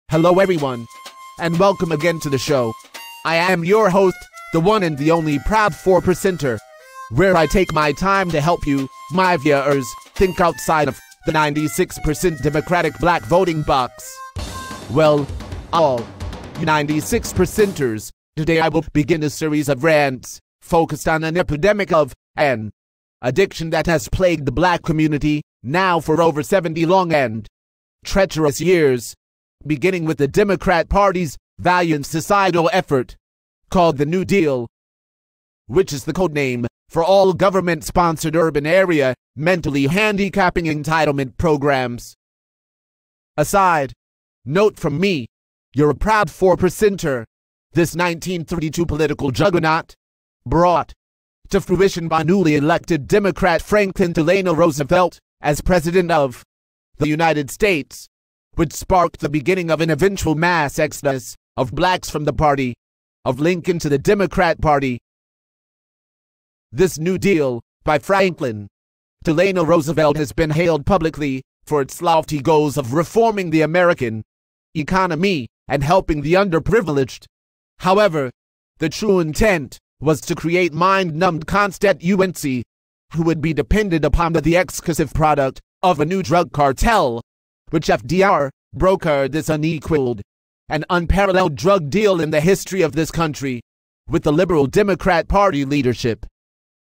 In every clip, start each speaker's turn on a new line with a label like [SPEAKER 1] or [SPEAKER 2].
[SPEAKER 1] Hello everyone, and welcome again to the show. I am your host, the one and the only proud 4%er, where I take my time to help you, my viewers, think outside of the 96% Democratic black voting box. Well, all you 96%ers, today I will begin a series of rants focused on an epidemic of an addiction that has plagued the black community now for over 70 long and treacherous years, beginning with the Democrat Party's valiant societal effort called the New Deal, which is the code name for all government-sponsored urban area mentally handicapping entitlement programs. A side note from me, you're a proud 4%er. This 1932 political juggernaut, brought to fruition by newly elected Democrat Franklin Delano Roosevelt as President of the United States, which sparked the beginning of an eventual mass exodus of blacks from the party of Lincoln to the Democrat Party. This New Deal by Franklin Delano Roosevelt has been hailed publicly for its lofty goals of reforming the American economy and helping the underprivileged. However, the true intent was to create mind-numbed constituency who would be dependent upon the exclusive product of a new drug cartel, which FDR brokered this unequaled and unparalleled drug deal in the history of this country with the Liberal Democrat Party leadership.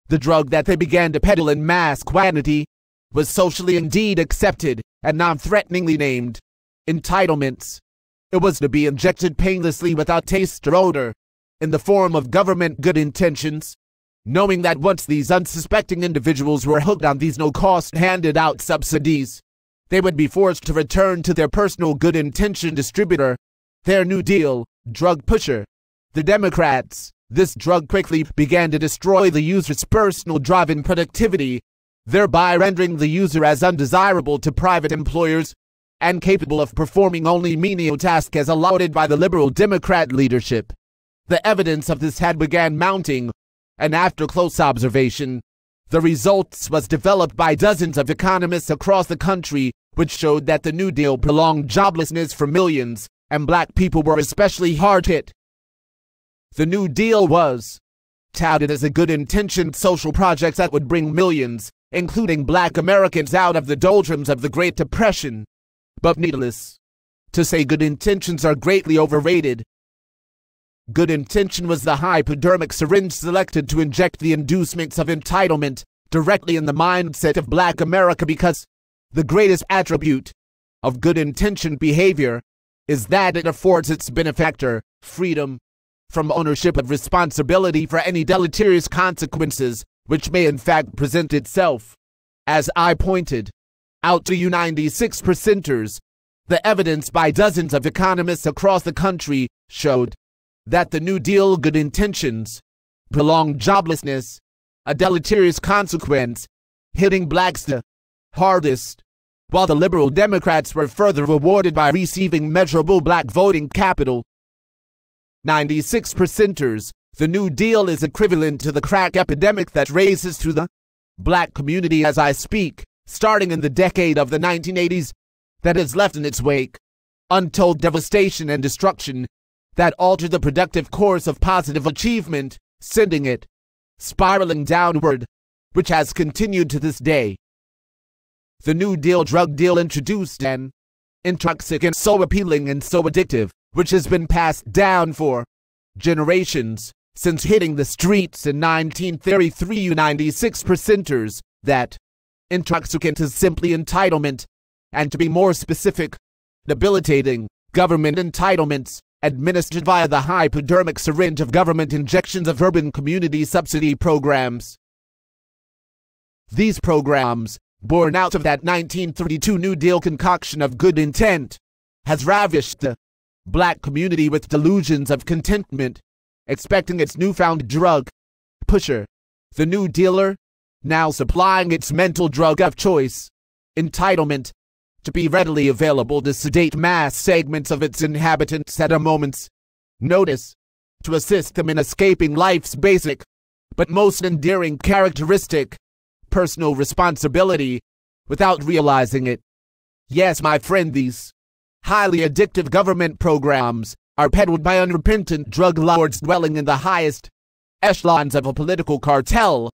[SPEAKER 1] The drug that they began to peddle in mass quantity was socially indeed accepted and non-threateningly named entitlements. It was to be injected painlessly without taste or odor in the form of government good intentions, knowing that once these unsuspecting individuals were hooked on these no-cost handed-out subsidies, they would be forced to return to their personal good-intention distributor, their New Deal drug pusher, the Democrats. This drug quickly began to destroy the user's personal drive and productivity, thereby rendering the user as undesirable to private employers and capable of performing only menial tasks as allotted by the Liberal Democrat leadership. The evidence of this had began mounting, and after close observation, the results was developed by dozens of economists across the country, which showed that the New Deal prolonged joblessness for millions, and black people were especially hard hit. The New Deal was touted as a good-intentioned social project that would bring millions, including black Americans, out of the doldrums of the Great Depression. But needless to say, good intentions are greatly overrated. Good intention was the hypodermic syringe selected to inject the inducements of entitlement directly in the mindset of black America, because the greatest attribute of good-intentioned behavior is that it affords its benefactor freedom from ownership of responsibility for any deleterious consequences which may in fact present itself. As I pointed out to you 96%ers, the evidence by dozens of economists across the country showed that the New Deal good intentions prolonged joblessness, a deleterious consequence, hitting blacks the hardest, while the Liberal Democrats were further rewarded by receiving measurable black voting capital. 96%ers, the New Deal is equivalent to the crack epidemic that races through the black community as I speak, starting in the decade of the 1980s, that has left in its wake untold devastation and destruction that altered the productive course of positive achievement, sending it spiraling downward, which has continued to this day. The New Deal drug deal introduced an intoxicant so appealing and so addictive, which has been passed down for generations since hitting the streets in 1933. You 96%ers, that intoxicant is simply entitlement, and to be more specific, debilitating government entitlements administered via the hypodermic syringe of government injections of urban community subsidy programs. These programs, born out of that 1932 New Deal concoction of good intent, has ravished the black community with delusions of contentment, expecting its newfound drug pusher, the New Dealer, now supplying its mental drug of choice, entitlement, to be readily available to sedate mass segments of its inhabitants at a moment's notice, to assist them in escaping life's basic but most endearing characteristic, personal responsibility, without realizing it. Yes, my friend, these highly addictive government programs are peddled by unrepentant drug lords dwelling in the highest echelons of a political cartel,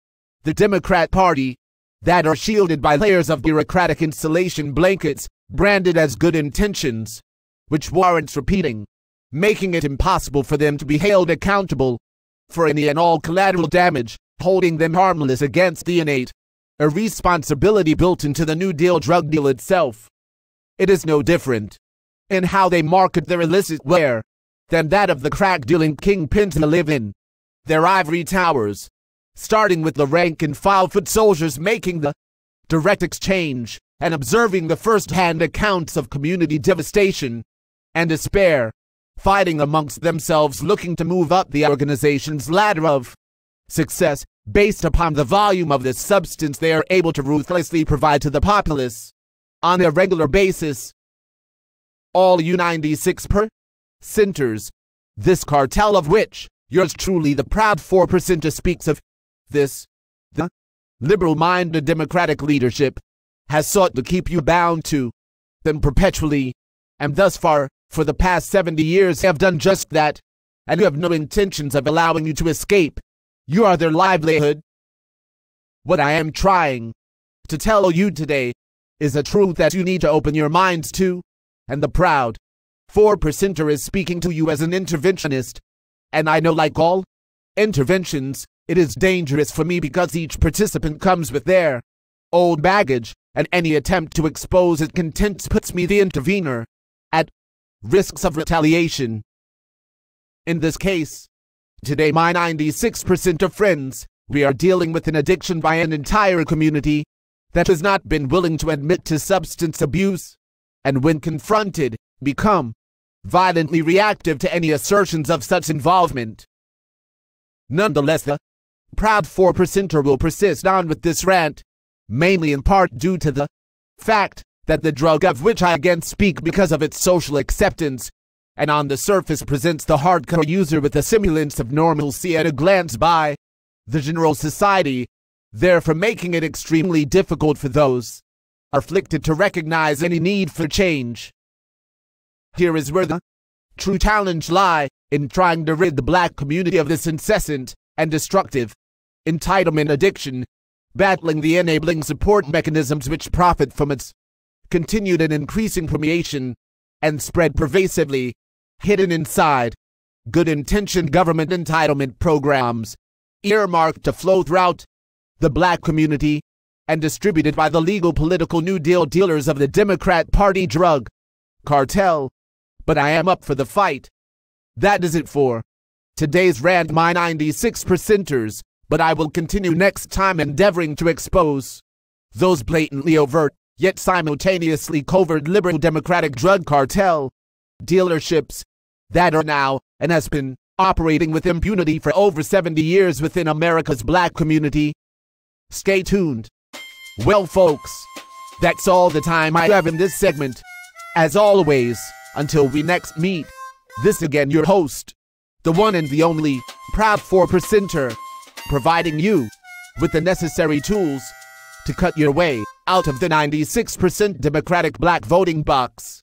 [SPEAKER 1] the Democrat Party, that are shielded by layers of bureaucratic insulation blankets branded as good intentions, which warrants repeating, making it impossible for them to be held accountable for any and all collateral damage, holding them harmless against the innate irresponsibility built into the New Deal drug deal itself. It is no different in how they market their illicit ware than that of the crack-dealing kingpins who live in their ivory towers, starting with the rank-and-file foot soldiers making the direct exchange and observing the first-hand accounts of community devastation and despair, fighting amongst themselves looking to move up the organization's ladder of success based upon the volume of the substance they are able to ruthlessly provide to the populace on a regular basis. All you 96%ers, this cartel of which yours truly the proud 4%er speaks of, this, the liberal-minded Democratic leadership, has sought to keep you bound to them perpetually, and thus far, for the past 70 years have done just that, and you have no intentions of allowing you to escape. You are their livelihood. What I am trying to tell you today is a truth that you need to open your minds to, and the proud 4%er is speaking to you as an interventionist, and I know like all interventions, it is dangerous for me because each participant comes with their old baggage, and any attempt to expose its contents puts me, the intervener, at risks of retaliation. In this case, today my 96% of friends, we are dealing with an addiction by an entire community that has not been willing to admit to substance abuse, and when confronted, become violently reactive to any assertions of such involvement. Nonetheless, the proud 4%er will persist on with this rant, mainly in part due to the fact that the drug of which I again speak because of its social acceptance, and on the surface presents the hardcore user with the semblance of normalcy at a glance by the general society, therefore making it extremely difficult for those afflicted to recognize any need for change. Here is where the true challenge lies in trying to rid the black community of this incessant and destructive entitlement addiction, battling the enabling support mechanisms which profit from its continued and increasing permeation and spread pervasively, hidden inside good-intentioned government entitlement programs, earmarked to flow throughout the black community and distributed by the legal political New Deal dealers of the Democrat Party drug cartel. But I am up for the fight. That is it for today's rant, my 96%ers, but I will continue next time endeavoring to expose those blatantly overt, yet simultaneously covert liberal democratic drug cartel dealerships that are now and has been operating with impunity for over 70 years within America's black community. Stay tuned. Well, folks, that's all the time I have in this segment. As always, until we next meet, this again your host, the one and the only proud 4%er, providing you with the necessary tools to cut your way out of the 96% Democratic black voting box.